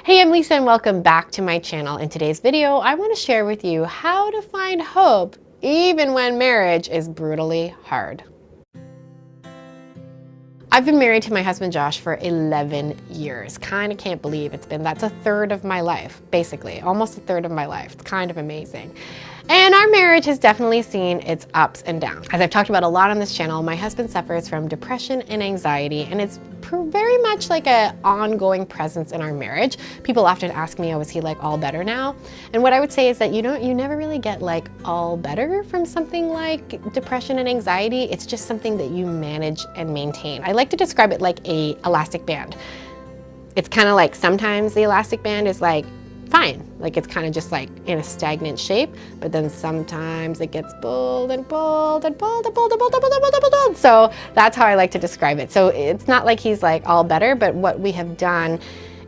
Hey, I'm Lisa and welcome back to my channel. In today's video, I want to share with you how to find hope even when marriage is brutally hard. I've been married to my husband Josh for 11 years. Kind of can't believe that's a third of my life, basically, almost a third of my life. It's kind of amazing. And our marriage has definitely seen its ups and downs. As I've talked about a lot on this channel, my husband suffers from depression and anxiety, and it's very much like an ongoing presence in our marriage. People often ask me, oh, is he like all better now? And what I would say is that you never really get like all better from something like depression and anxiety. It's just something that you manage and maintain. I like to describe it like an elastic band. It's kind of like sometimes the elastic band is like fine, like it's kind of just like in a stagnant shape, but then sometimes it gets pulled and pulled and pulled and pulled and pulled and pulled and pulled and pulled and pulled. So that's how I like to describe it. So it's not like he's like all better, but what we have done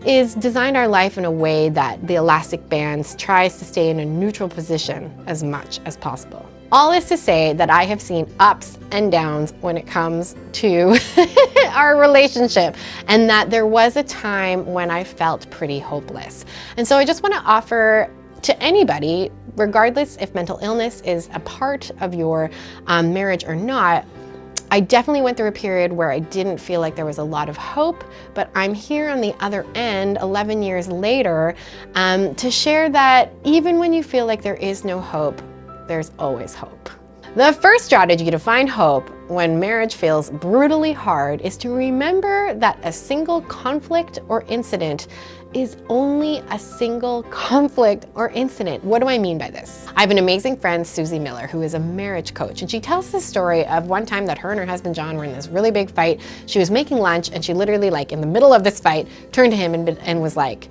is designed our life in a way that the elastic bands tries to stay in a neutral position as much as possible. All is to say that I have seen ups and downs when it comes to our relationship, and that there was a time when I felt pretty hopeless. And so I just want to offer to anybody, regardless if mental illness is a part of your marriage or not, I definitely went through a period where I didn't feel like there was a lot of hope, but I'm here on the other end 11 years later to share that even when you feel like there is no hope, there's always hope. The first strategy to find hope when marriage feels brutally hard is to remember that a single conflict or incident is only a single conflict or incident. What do I mean by this? I have an amazing friend, Susie Miller, who is a marriage coach, and she tells the story of one time that her and her husband John were in this really big fight. She was making lunch, and she literally, like in the middle of this fight, turned to him and was like,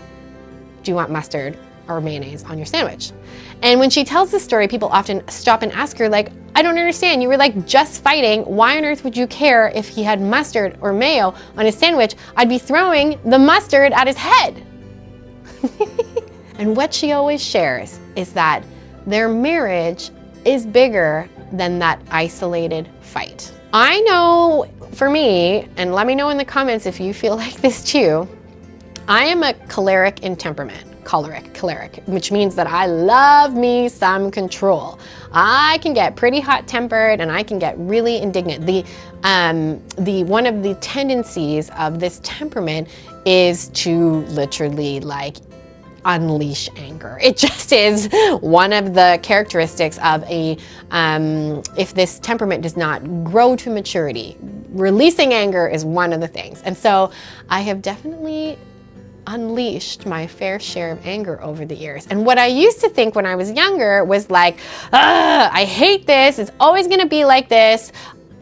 "Do you want mustard or mayonnaise on your sandwich?" And when she tells this story, people often stop and ask her, like, "I don't understand. You were like just fighting. Why on earth would you care if he had mustard or mayo on his sandwich? I'd be throwing the mustard at his head." And what she always shares is that their marriage is bigger than that isolated fight. I know for me, and let me know in the comments if you feel like this too, I am a choleric in temperament. Choleric, which means that I love me some control. I can get pretty hot-tempered and I can get really indignant. One of the tendencies of this temperament is to literally like unleash anger. It just is one of the characteristics of if this temperament does not grow to maturity. Releasing anger is one of the things. And so I have definitely unleashed my fair share of anger over the years. And what I used to think when I was younger was like, I hate this. It's always going to be like this.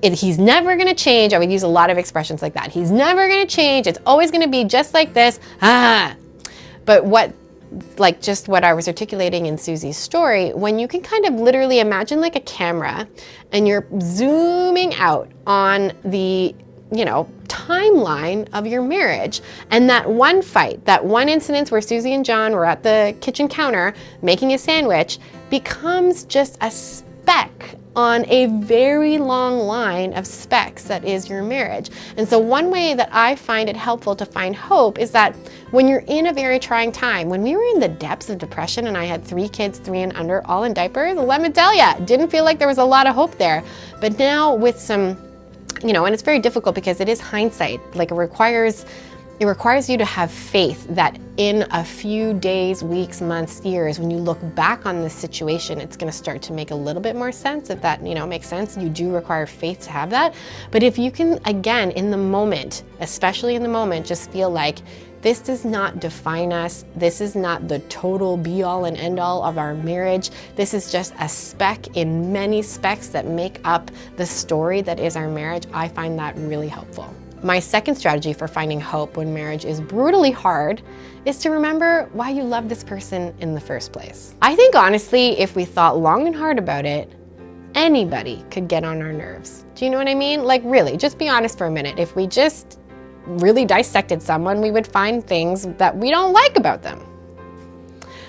He's never going to change. I would use a lot of expressions like that. He's never going to change. It's always going to be just like this. But just what I was articulating in Susie's story, when you can kind of literally imagine like a camera and you're zooming out on the timeline of your marriage, and that one fight, that one incident where Susie and John were at the kitchen counter making a sandwich becomes just a speck on a very long line of specks that is your marriage. And so one way that I find it helpful to find hope is that when you're in a very trying time, when we were in the depths of depression and I had 3 kids, 3 and under, all in diapers, let me tell ya, didn't feel like there was a lot of hope there. But now with some and it's very difficult because it is hindsight. Like it requires you to have faith that in a few days, weeks, months, years, when you look back on this situation, it's going to start to make a little bit more sense. If that, makes sense, you do require faith to have that. But if you can, again, in the moment, especially in the moment, just feel like this does not define us. This is not the total be all and end all of our marriage. This is just a speck in many specks that make up the story that is our marriage. I find that really helpful. My second strategy for finding hope when marriage is brutally hard is to remember why you love this person in the first place. I think honestly, if we thought long and hard about it, anybody could get on our nerves. Do you know what I mean? Like really, just be honest for a minute. If we just really dissected someone, we would find things that we don't like about them.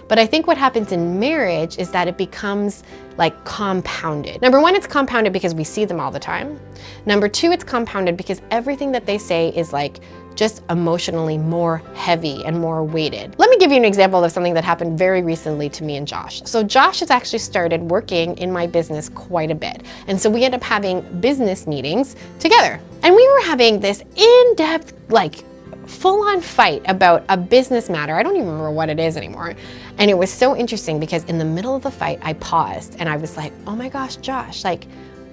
But I think what happens in marriage is that it becomes like compounded. Number one, it's compounded because we see them all the time. Number two, it's compounded because everything that they say is like just emotionally more heavy and more weighted. Let me give you an example of something that happened very recently to me and Josh. So Josh has actually started working in my business quite a bit. And so we end up having business meetings together. And we were having this in-depth, like, full-on fight about a business matter. I don't even remember what it is anymore. And it was so interesting because in the middle of the fight, I paused and I was like, oh my gosh, Josh, like,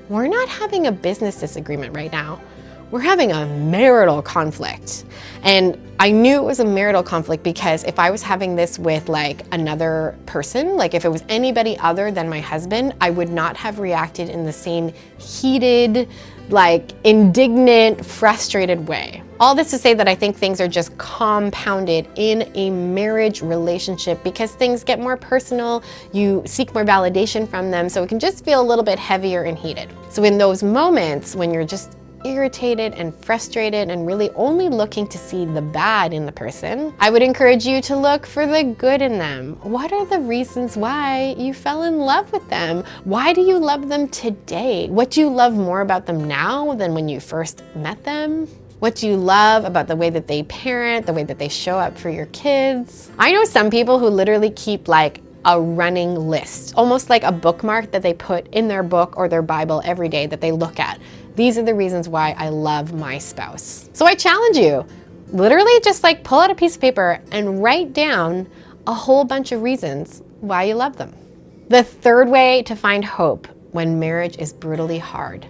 we're not having a business disagreement right now. We're having a marital conflict. And I knew it was a marital conflict because if I was having this with like another person, like if it was anybody other than my husband, I would not have reacted in the same heated, like indignant, frustrated way. All this to say that I think things are just compounded in a marriage relationship because things get more personal, you seek more validation from them, so it can just feel a little bit heavier and heated. So in those moments when you're just irritated and frustrated and really only looking to see the bad in the person, I would encourage you to look for the good in them. What are the reasons why you fell in love with them? Why do you love them today? What do you love more about them now than when you first met them? What do you love about the way that they parent, the way that they show up for your kids? I know some people who literally keep like a running list, almost like a bookmark that they put in their book or their Bible every day that they look at. These are the reasons why I love my spouse. So I challenge you, literally just like pull out a piece of paper and write down a whole bunch of reasons why you love them. The third way to find hope when marriage is brutally hard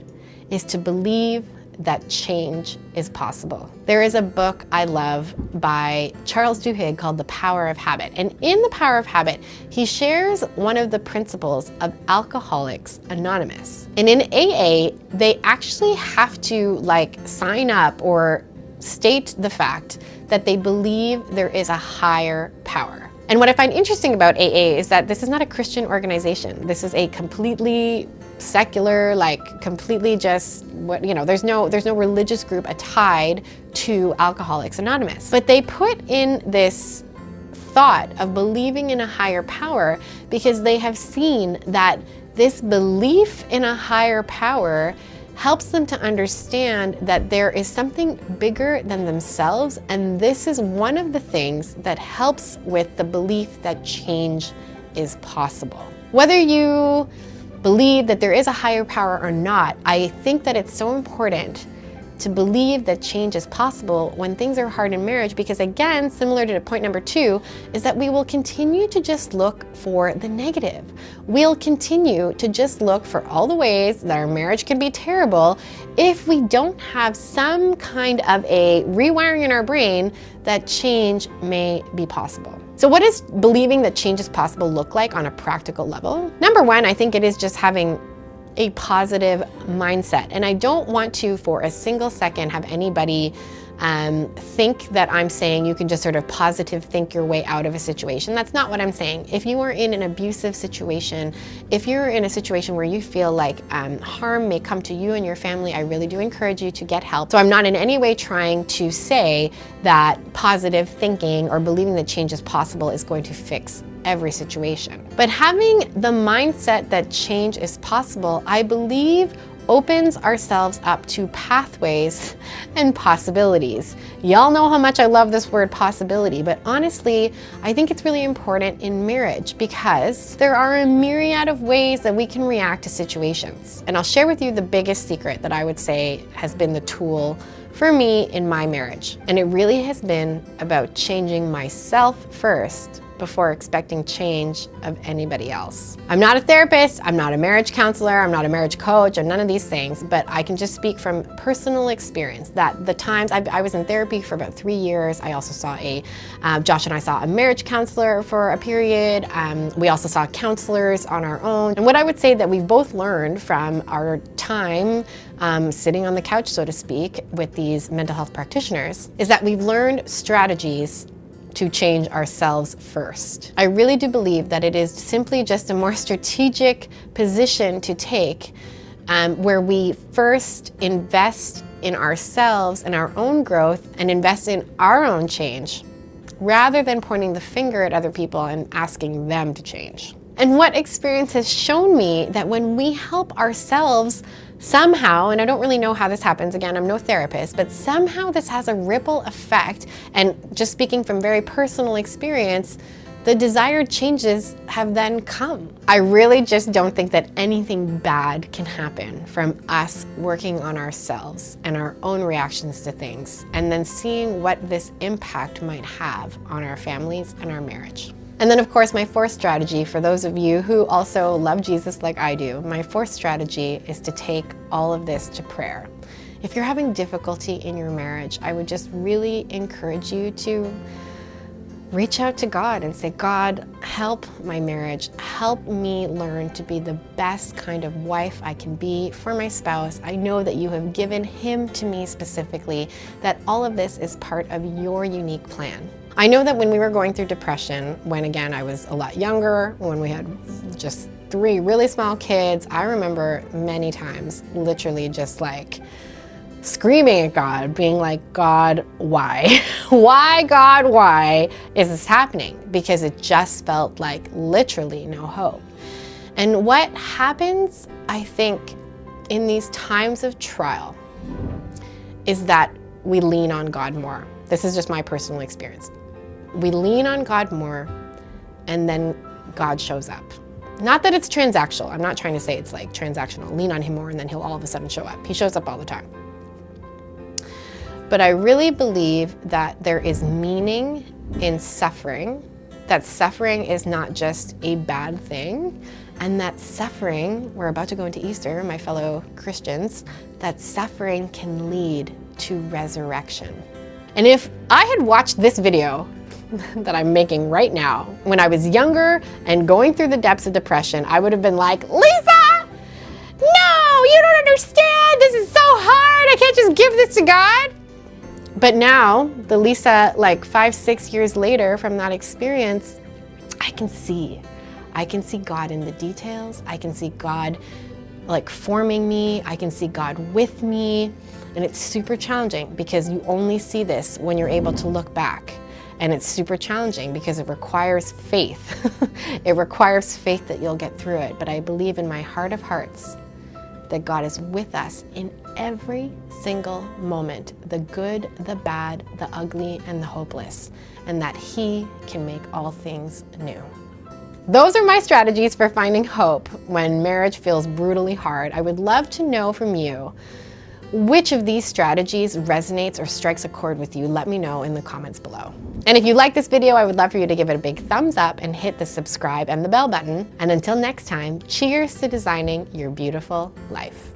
is to believe that change is possible. There is a book I love by Charles Duhigg called The Power of Habit. And in The Power of Habit, he shares one of the principles of Alcoholics Anonymous. And in AA, they actually have to like sign up or state the fact that they believe there is a higher power. And what I find interesting about AA is that this is not a Christian organization. This is a completely secular, like completely just what, you know, there's no religious group tied to Alcoholics Anonymous. But they put in this thought of believing in a higher power because they have seen that this belief in a higher power helps them to understand that there is something bigger than themselves, and this is one of the things that helps with the belief that change is possible. Whether you believe that there is a higher power or not, I think that it's so important to believe that change is possible when things are hard in marriage, because again, similar to point number 2, is that we will continue to just look for the negative. We'll continue to just look for all the ways that our marriage can be terrible if we don't have some kind of a rewiring in our brain that change may be possible. So what does believing that change is possible look like on a practical level? Number 1, I think it is just having a positive mindset. And I don't want to, for a single second, have anybody think that I'm saying you can just sort of positive think your way out of a situation. That's not what I'm saying. If you are in an abusive situation, if you're in a situation where you feel like harm may come to you and your family, I really do encourage you to get help. So I'm not in any way trying to say that positive thinking or believing that change is possible is going to fix every situation. But having the mindset that change is possible, I believe, opens ourselves up to pathways and possibilities. Y'all know how much I love this word possibility, but honestly, I think it's really important in marriage because there are a myriad of ways that we can react to situations. And I'll share with you the biggest secret that I would say has been the tool for me in my marriage. And it really has been about changing myself first before expecting change of anybody else. I'm not a therapist, I'm not a marriage counselor, I'm not a marriage coach, or none of these things, but I can just speak from personal experience that the times I was in therapy for about 3 years. I also saw Josh and I saw a marriage counselor for a period. We also saw counselors on our own. And what I would say that we've both learned from our time sitting on the couch, so to speak, with these mental health practitioners is that we've learned strategies to change ourselves first. I really do believe that it is simply just a more strategic position to take where we first invest in ourselves and our own growth and invest in our own change rather than pointing the finger at other people and asking them to change. And what experience has shown me that when we help ourselves somehow, and I don't really know how this happens, again, I'm no therapist, but somehow this has a ripple effect, and just speaking from very personal experience, the desired changes have then come. I really just don't think that anything bad can happen from us working on ourselves and our own reactions to things, and then seeing what this impact might have on our families and our marriage. And then of course, my fourth strategy, for those of you who also love Jesus like I do, my fourth strategy is to take all of this to prayer. If you're having difficulty in your marriage, I would just really encourage you to reach out to God and say, God, help my marriage. Help me learn to be the best kind of wife I can be for my spouse. I know that you have given him to me specifically, that all of this is part of your unique plan. I know that when we were going through depression, when again, I was a lot younger, when we had just 3 really small kids, I remember many times literally just like screaming at God, being like, God, why? Why, God, why is this happening? Because it just felt like literally no hope. And what happens, I think, in these times of trial is that we lean on God more. This is just my personal experience. We lean on God more, and then God shows up. Not that it's transactional. I'm not trying to say it's like transactional. Lean on him more and then he'll all of a sudden show up. He shows up all the time. But I really believe that there is meaning in suffering, that suffering is not just a bad thing, and that suffering, we're about to go into Easter, my fellow Christians, that suffering can lead to resurrection. And if I had watched this video that I'm making right now, when I was younger and going through the depths of depression, I would have been like, Lisa, no, you don't understand. This is so hard. I can't just give this to God. But now, the Lisa, like 5-6 years later from that experience, I can see God in the details. I can see God like forming me. I can see God with me. And it's super challenging because you only see this when you're able to look back. And it's super challenging because it requires faith. It requires faith that you'll get through it. But I believe in my heart of hearts that God is with us in every single moment, the good, the bad, the ugly, and the hopeless, and that he can make all things new. Those are my strategies for finding hope when marriage feels brutally hard. I would love to know from you which of these strategies resonates or strikes a chord with you. Let me know in the comments below. And if you like this video, I would love for you to give it a big thumbs up and hit the subscribe and the bell button. And until next time, cheers to designing your beautiful life.